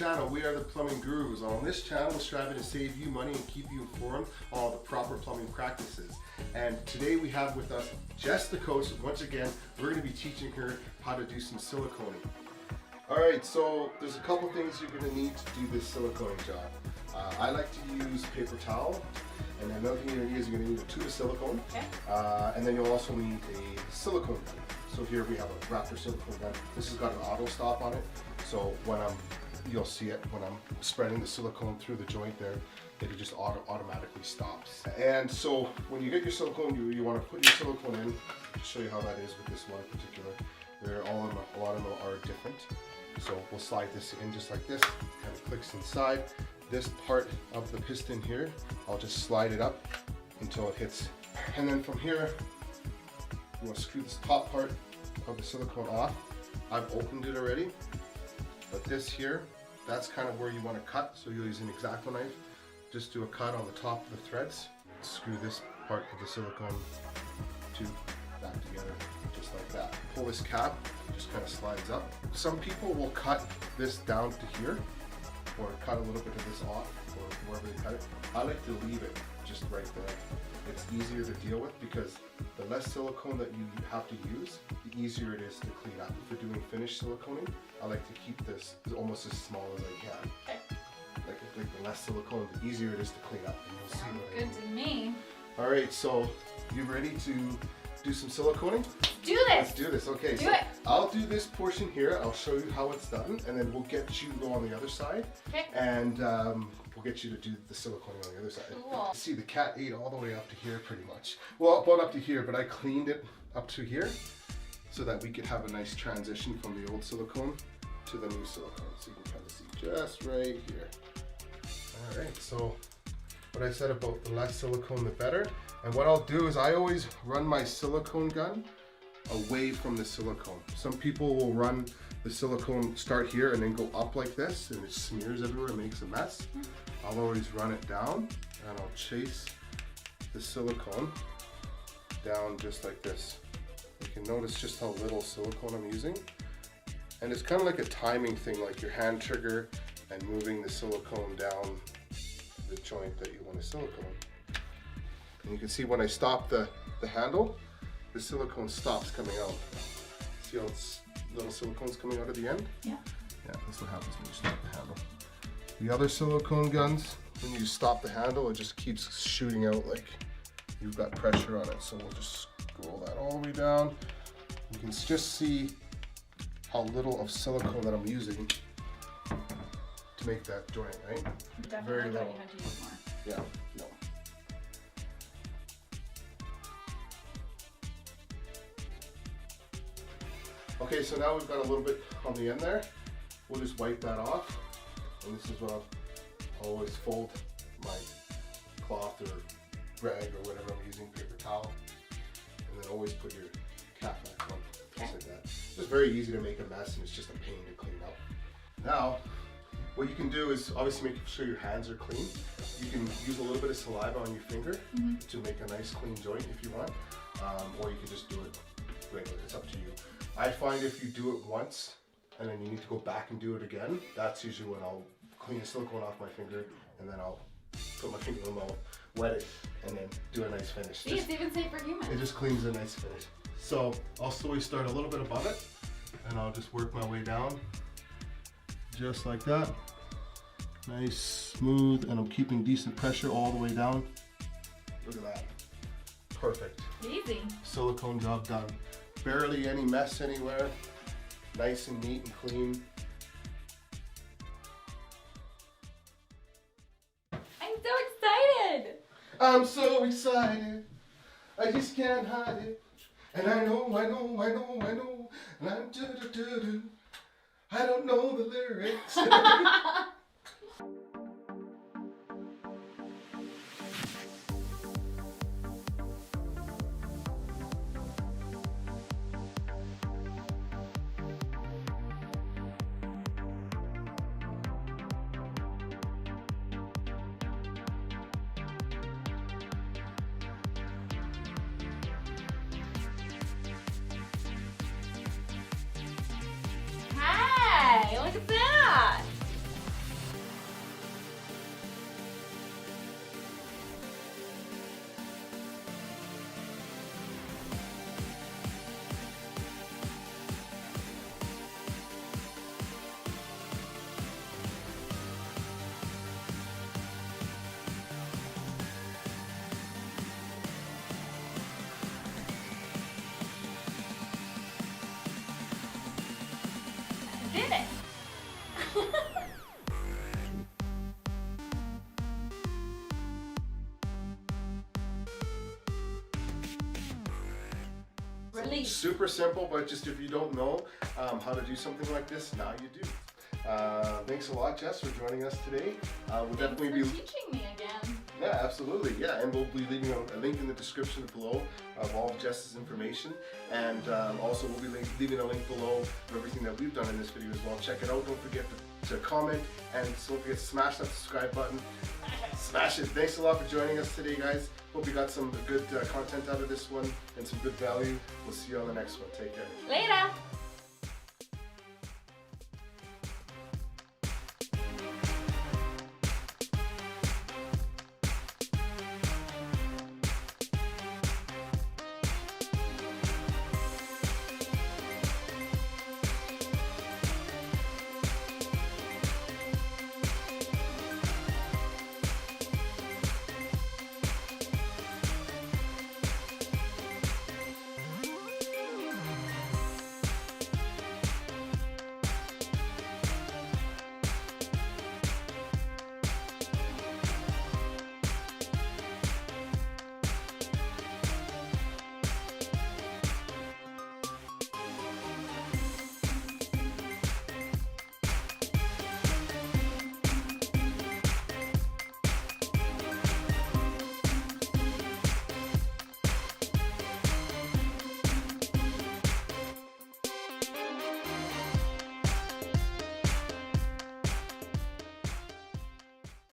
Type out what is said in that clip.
channel. We are the Plumbing Gurus. On this channel, we're striving to save you money and keep you informed on all the proper plumbing practices. And today we have with us Jess the coach. Once again, we're going to be teaching her how to do some siliconing. Alright, so there's a couple things you're going to need to do this siliconing job. I like to use paper towel, and then another thing you're going to use, you're going to need a tube of silicone, okay. And then you'll also need a silicone gun. So here we have a Raptor silicone gun. This has got an auto stop on it, so you'll see it when I'm spreading the silicone through the joint there, it just automatically stops. And so when you get your silicone, you want to put your silicone in. I'll show you how that is with this one in particular. A lot of them are different. So we'll slide this in just like this, kind of clicks inside. This part of the piston here, I'll just slide it up until it hits. And then from here, you want to screw this top part of the silicone off. I've opened it already, but this here, that's kind of where you want to cut. So you'll use an X-Acto knife, just do a cut on the top of the threads. Screw this part of the silicone tube back together, just like that. Pull this cap, just kind of slides up. Some people will cut this down to here, or cut a little bit of this off, or wherever they cut it. I like to leave it just right there. It's easier to deal with because the less silicone that you have to use, the easier it is to clean up. If you're doing finished siliconing, I like to keep this almost as small as I can. Okay. Like the less silicone, the easier it is to clean up. And you'll see what I mean. Good to me. All right, so you ready to do some siliconing? Do this. Let's do this. Okay, do so it. I'll do this portion here. I'll show you how it's done, and then we'll get you to go on the other side. Okay. And we'll get you to do the siliconing on the other side. Cool. See, the cat ate all the way up to here pretty much. Well, about up to here, but I cleaned it up to here so that we could have a nice transition from the old silicone to the new silicone. So you can kind of see just right here. All right, so what I said about the less silicone, the better. And what I'll do is I always run my silicone gun away from the silicone. Some people will run the silicone, start here and then go up like this, and it smears everywhere, makes a mess. I'll always run it down, and I'll chase the silicone down just like this. You can notice just how little silicone I'm using. And it's kind of like a timing thing, like your hand trigger and moving the silicone down the joint that you want to silicone. And you can see when I stop the handle, the silicone stops coming out. See how little silicone's coming out of the end? Yeah. Yeah, that's what happens when you stop the handle. The other silicone guns, when you stop the handle, it just keeps shooting out like you've got pressure on it. So we'll just scroll that all the way down. You can just see how little of silicone that I'm using to make that joint, right? Definitely Very thought little. you had to use more. Yeah, no. Okay, so now we've got a little bit on the end there. We'll just wipe that off. And this is what I'll always fold my cloth or rag or whatever I'm using, paper towel. And then always put your cap back on, just like that. It's very easy to make a mess, and it's just a pain to clean up. Now, what you can do is obviously make sure your hands are clean. You can use a little bit of saliva on your finger to make a nice clean joint if you want, or you can just do it regular. It's up to you. I find if you do it once and then you need to go back and do it again, that's usually when I'll clean the silicone off my finger, and then I'll put my finger in the mouth, wet it, and then do a nice finish. See, it's even safe for humans. It just cleans a nice finish. So I'll always start a little bit above it, and I'll just work my way down, just like that. Nice, smooth, and I'm keeping decent pressure all the way down. Look at that. Perfect. Easy. Silicone job done. Barely any mess anywhere. Nice and neat and clean. I'm so excited. I'm so excited. I just can't hide it. And I know. And I'm do-do-do-do. I don't know the lyrics. Hey, look at that. Release. Super simple, but just if you don't know how to do something like this, now you do. Thanks a lot, Jess, for joining us today. We'll definitely Thanks be for teaching me again. Yeah, absolutely. Yeah, and we'll be leaving a link in the description below of all of Jess's information, and also we'll be leaving a link below of everything that we've done in this video as well. Check it out. Don't forget to comment, and don't forget to smash that subscribe button. Smash it. Thanks a lot for joining us today, guys. Hope you got some good content out of this one and some good value. We'll see you on the next one. Take care. Later.